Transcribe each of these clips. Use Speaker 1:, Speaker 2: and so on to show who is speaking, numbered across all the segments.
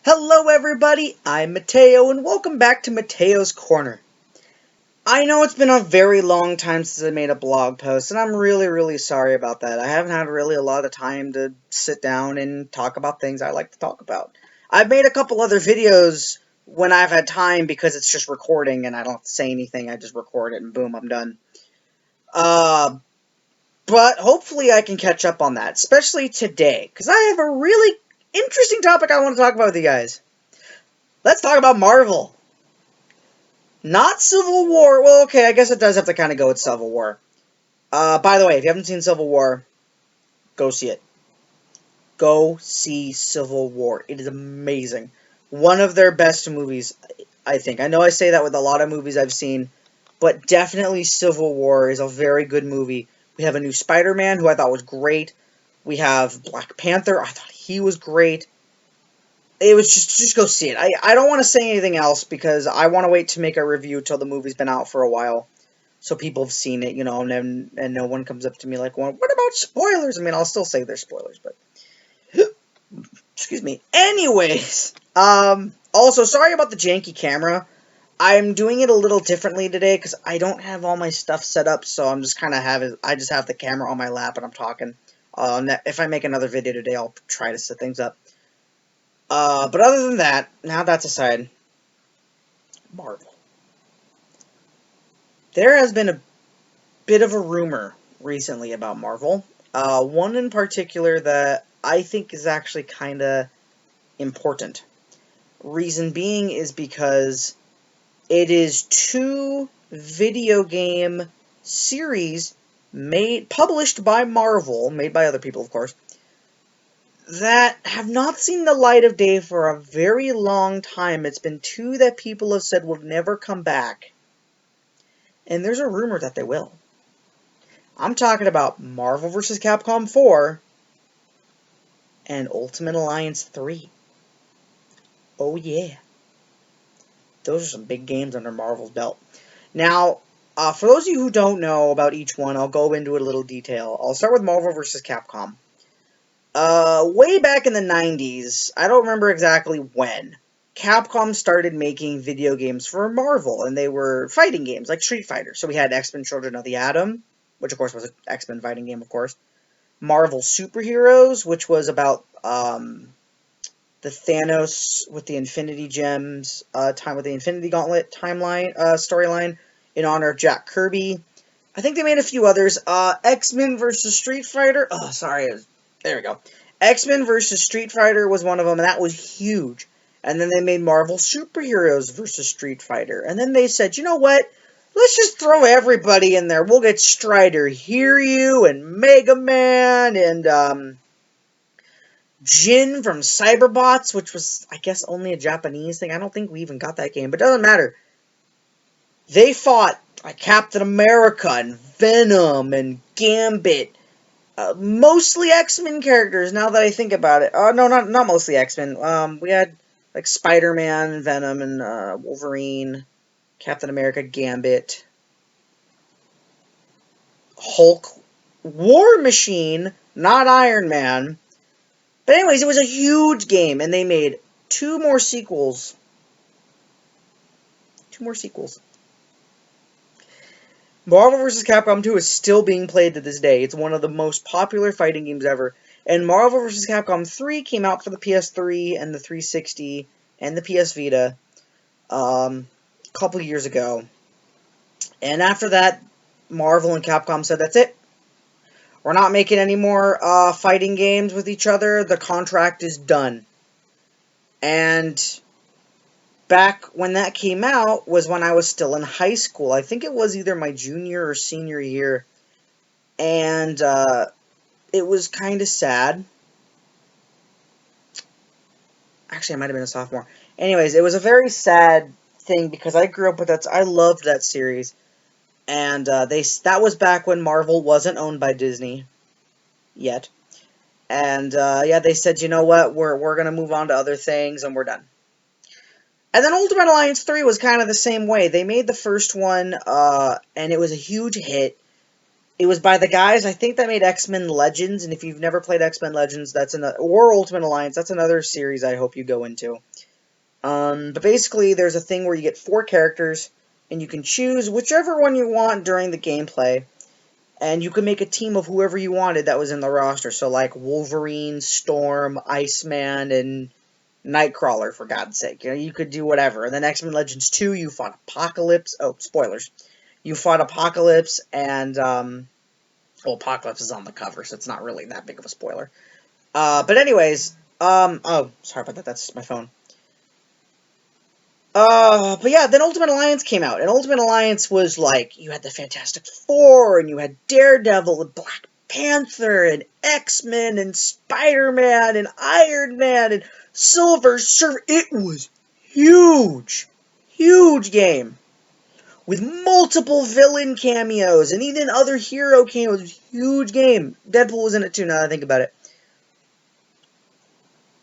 Speaker 1: Hello everybody, I'm Mateo and welcome back to Mateo's Corner. I know it's been a very long time since I made a blog post and I'm really sorry about that. I haven't had really a lot of time to sit down and talk about things I like to talk about. I've made a couple other videos when I've had time because it's just recording and I don't have to say anything, I just record it and boom, I'm done. But hopefully I can catch up on that, especially today, because I have a really interesting topic I want to talk about with you guys. Let's talk about Marvel. Not Civil War. Well, okay, I guess it does have to kind of go with Civil War. By the way, if you haven't seen Civil War, go see it. Go see Civil War. It is amazing. One of their best movies, I think. I know I say that with a lot of movies I've seen, but definitely Civil War is a very good movie. We have a new Spider-Man, who I thought was great. We have Black Panther. I thought he was great. It was just go see it. I don't want to say anything else because I want to wait to make a review till the movie's been out for a while, so people have seen it, and no one comes up to me like, well, what about spoilers? I mean, I'll still say there's spoilers, but excuse me. Anyways, also sorry about the janky camera. I'm doing it a little differently today because I don't have all my stuff set up, so I'm just I just have the camera on my lap and I'm talking. If I make another video today, I'll try to set things up. But other than that, now that's aside, Marvel. There has been a bit of a rumor recently about Marvel. One in particular that I think is actually kind of important. Reason being is because it is two video game series published by Marvel, made by other people, of course, that have not seen the light of day for a very long time. It's been two that people have said will never come back. And there's a rumor that they will. I'm talking about Marvel vs. Capcom 4 and Ultimate Alliance 3. Oh yeah. Those are some big games under Marvel's belt. Now, for those of you who don't know about each one, I'll go into it a little detail. I'll start with Marvel vs. Capcom. Way back in the 90s, I don't remember exactly when, Capcom started making video games for Marvel, and they were fighting games, like Street Fighter. So we had X-Men Children of the Atom, which of course was an X-Men fighting game, of course. Marvel Superheroes, which was about the Thanos with the Infinity Gems, time with the Infinity Gauntlet timeline, storyline, in honor of Jack Kirby. I think they made a few others. X-Men vs. Street Fighter. Oh, sorry. There we go. X-Men vs. Street Fighter was one of them, and that was huge. And then they made Marvel Superheroes vs. Street Fighter. And then they said, you know what? Let's just throw everybody in there. We'll get Strider, Hiryu, and Mega Man, and Jin from Cyberbots, which was, I guess, only a Japanese thing. I don't think we even got that game, but it doesn't matter. They fought Captain America and Venom and Gambit. Mostly X-Men characters, now that I think about it. No, not mostly X-Men. We had, like, Spider-Man, Venom, and Wolverine, Captain America, Gambit, Hulk, War Machine, not Iron Man. But anyways, it was a huge game, and they made two more sequels. Marvel vs. Capcom 2 is still being played to this day. It's one of the most popular fighting games ever. And Marvel vs. Capcom 3 came out for the PS3 and the 360 and the PS Vita a couple years ago. And after that, Marvel and Capcom said, that's it. We're not making any more fighting games with each other. The contract is done. And back when that came out was when I was still in high school. I think it was either my junior or senior year. And it was kind of sad. Actually, I might have been a sophomore. Anyways, it was a very sad thing because I grew up with that. I loved that series. And that was back when Marvel wasn't owned by Disney yet. And yeah, they said, you know what, we're going to move on to other things and we're done. And then Ultimate Alliance 3 was kind of the same way. They made the first one, and it was a huge hit. It was by the guys, I think, that made X-Men Legends, and if you've never played X-Men Legends, that's another, or Ultimate Alliance, that's another series I hope you go into. But basically, there's a thing where you get 4 characters, and you can choose whichever one you want during the gameplay, and you can make a team of whoever you wanted that was in the roster. So, like Wolverine, Storm, Iceman, and Nightcrawler, for God's sake. You know, you could do whatever. And then X-Men Legends 2, you fought Apocalypse. Oh, spoilers. You fought Apocalypse, and, well, Apocalypse is on the cover, so it's not really that big of a spoiler. But anyways, oh, sorry about that, that's my phone. But yeah, then Ultimate Alliance came out, and Ultimate Alliance was like, you had the Fantastic Four, and you had Daredevil, and Black Panther, and X-Men, and Spider-Man, and Iron Man, and Silver Surfer. It was huge. Huge game. With multiple villain cameos, and even other hero cameos. Huge game. Deadpool was in it too, now that I think about it.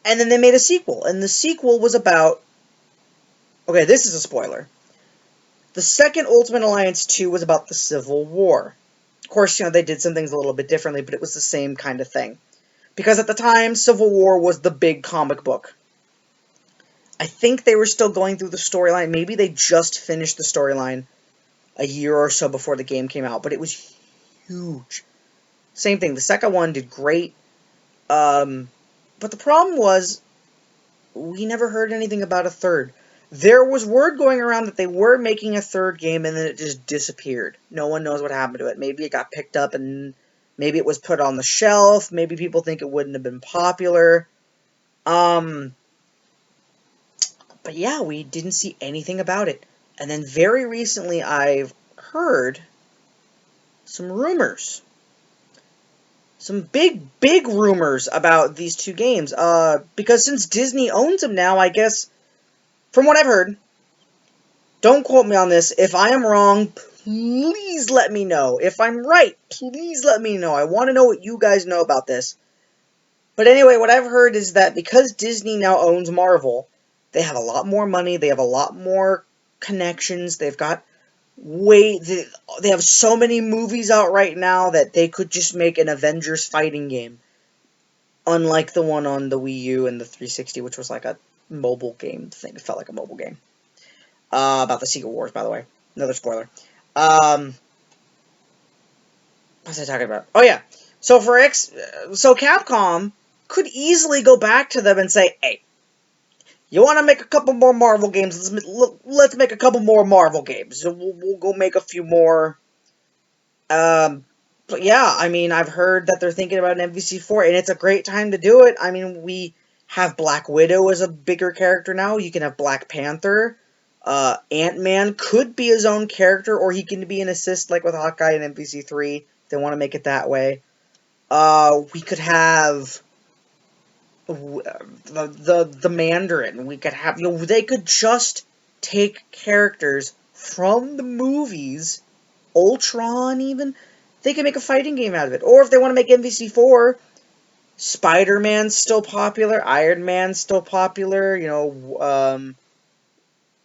Speaker 1: And then they made a sequel, and the sequel was about... Okay, this is a spoiler. The second Ultimate Alliance 2 was about the Civil War. Of course, you know, they did some things a little bit differently, but it was the same kind of thing. Because at the time, Civil War was the big comic book. I think they were still going through the storyline. Maybe they just finished the storyline a year or so before the game came out, but it was huge. Same thing, the second one did great. But the problem was, we never heard anything about a third. There was word going around that they were making a third game, and then it just disappeared. No one knows what happened to it. Maybe it got picked up, and maybe it was put on the shelf. Maybe people think it wouldn't have been popular. But yeah, we didn't see anything about it. And then very recently, I've heard some rumors. Some big rumors about these two games. Because since Disney owns them now, I guess... From what I've heard, don't quote me on this. If I am wrong, please let me know. If I'm right, please let me know. I want to know what you guys know about this. But anyway, what I've heard is that because Disney now owns Marvel, they have a lot more money, they have a lot more connections, they've got they have so many movies out right now that they could just make an Avengers fighting game. Unlike the one on the Wii U and the 360, which was like a mobile game thing. It felt like a mobile game. About the Secret Wars, by the way. Another spoiler. What was I talking about? Oh, yeah. So so Capcom could easily go back to them and say, hey, you want to make a couple more Marvel games? Let's make a couple more Marvel games. We'll go make a few more. But yeah, I mean, I've heard that they're thinking about an MVC4, and it's a great time to do it. I mean, we have Black Widow as a bigger character now. You can have Black Panther. Ant-Man could be his own character, or he can be an assist like with Hawkeye and MVC3. They want to make it that way. We could have the Mandarin. We could have, you know, they could just take characters from the movies, Ultron even. They could make a fighting game out of it. Or if they want to make MVC4, Spider-Man's still popular, Iron Man's still popular, you know,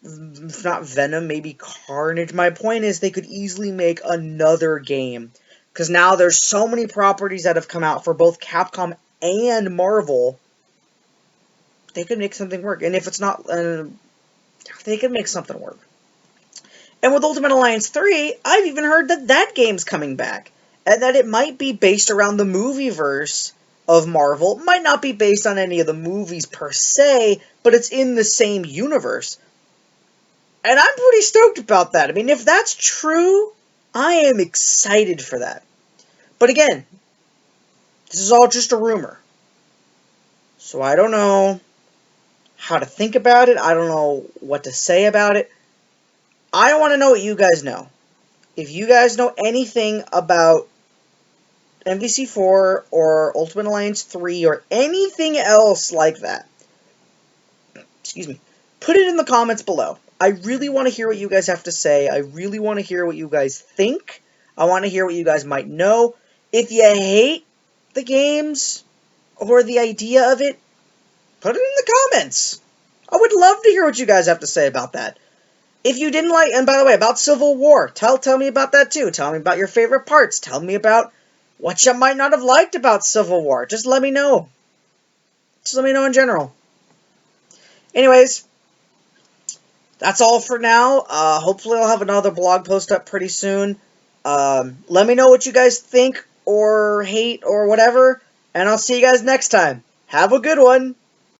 Speaker 1: if not Venom, maybe Carnage. My point is they could easily make another game. Because now there's so many properties that have come out for both Capcom and Marvel. They could make something work. And if it's not, they could make something work. And with Ultimate Alliance 3, I've even heard that that game's coming back. And that it might be based around the movieverse of Marvel. It might not be based on any of the movies per se, but it's in the same universe. And I'm pretty stoked about that. I mean, if that's true, I am excited for that. But again, this is all just a rumor. So I don't know how to think about it. I don't know what to say about it. I want to know what you guys know. If you guys know anything about MVC4 or Ultimate Alliance 3 or anything else like that, excuse me, put it in the comments below. I really want to hear what you guys have to say. I really want to hear what you guys think. I want to hear what you guys might know. If you hate the games or the idea of it, put it in the comments. I would love to hear what you guys have to say about that. If you didn't like, and by the way, about Civil War, tell me about that too. Tell me about your favorite parts. Tell me about what you might not have liked about Civil War. Just let me know. Just let me know in general. Anyways, that's all for now. Hopefully I'll have another blog post up pretty soon. Let me know what you guys think or hate or whatever, and I'll see you guys next time. Have a good one.